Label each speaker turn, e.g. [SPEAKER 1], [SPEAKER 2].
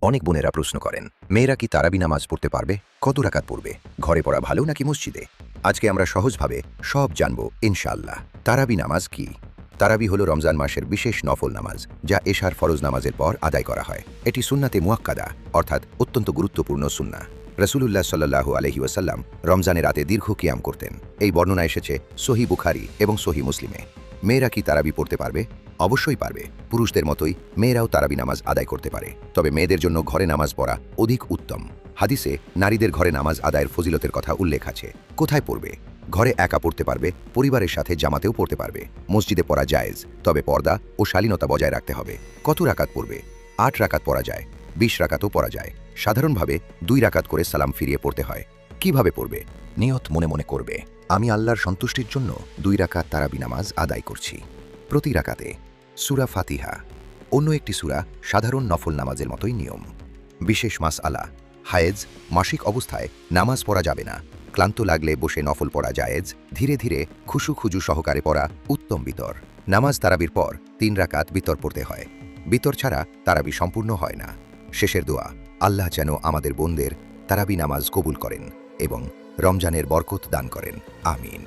[SPEAKER 1] অনেক বোনেরা প্রশ্ন করেন, মেয়েরা কি তারাবি নামাজ পড়তে পারবে? কত রাকাত পড়বে? ঘরে পড়া ভালো নাকি মসজিদে? আজকে আমরা সহজভাবে সব জানব ইনশাআল্লাহ। তারাবি নামাজ কি? তারাবি হল রমজান মাসের বিশেষ নফল নামাজ, যা এশার ফরজ নামাজের পর আদায় করা হয়। এটি সুন্নাতে মুয়াক্কাদা, অর্থাৎ অত্যন্ত গুরুত্বপূর্ণ সুন্নাহ। রাসূলুল্লাহ সাল্লাল্লাহু আলাইহি ওয়াসাল্লাম রমজানের রাতে দীর্ঘ কিয়াম করতেন। এই বর্ণনা এসেছে সহিহ বুখারী এবং সহিহ মুসলিমে। মেয়েরা কি তারাবি পড়তে পারবে? অবশ্যই পারবে। পুরুষদের মতোই মেয়েরাও তারাবি নামাজ আদায় করতে পারে, তবে মেয়েদের জন্য ঘরে নামাজ পড়া অধিক উত্তম। হাদিসে নারীদের ঘরে নামাজ আদায়ের ফজিলতের কথা উল্লেখ আছে। কোথায় পড়বে? ঘরে একা পড়তে পারবে, পরিবারের সাথে জামাতেও পড়তে পারবে। মসজিদে পড়া জায়েজ, তবে পর্দা ও শালীনতা বজায় রাখতে হবে। কত রাকাত পড়বে? ৮ রাকাত পড়া যায়, ২০ রাকাতও পড়া যায়। সাধারণভাবে ২ রাকাত করে সালাম ফিরিয়ে পড়তে হয়। কিভাবে পড়বে? নিয়ত মনে মনে করবে, আমি আল্লাহর সন্তুষ্টির জন্য ২ রাকাত তারাবি নামাজ আদায় করছি। প্রতি রাকাতে সূরা ফাতিহা, অন্য একটি সূরা সাধারণ নফল নামাজের মতোই নিয়ম। বিশেষ মাসআলা, হায়েজ মাসিক অবস্থায় নামাজ পড়া যাবে না। ক্লান্ত লাগলে বসে নফল পড়া জায়েজ, ধীরে ধীরে খুশু খুজু সহকারে পড়া উত্তম বিতর। নামাজ তারাবির পর ৩ রাকাত বিতর পড়তে হয়। বিতর ছাড়া তারাবি সম্পূর্ণ হয় না। শেষের দোয়া, আল্লাহ যেন আমাদের বোনদের তারাবি নামাজ কবুল করেন এবং রমজানের বরকত দান করেন। আমিন।